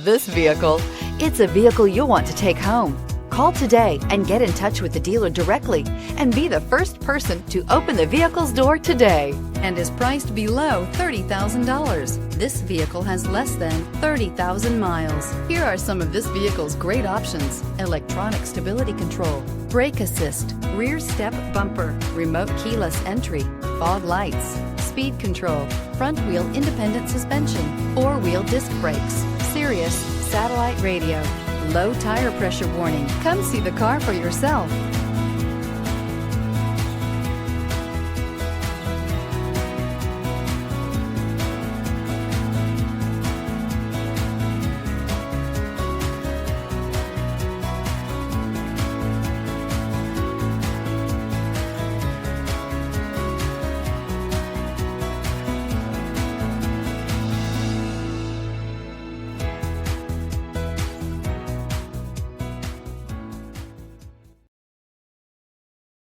This vehicle. It's a vehicle you'll want to take home. Call today and get in touch with the dealer directly and be the first person to open the vehicle's door today, and is priced below $30,000. This vehicle has less than 30,000 miles. Here are some of this vehicle's great options: electronic stability control, brake assist, rear step bumper, remote keyless entry, fog lights, speed control, front wheel independent suspension, four-wheel disc brakes, Sirius satellite radio, low tire pressure warning. Come see the car for yourself.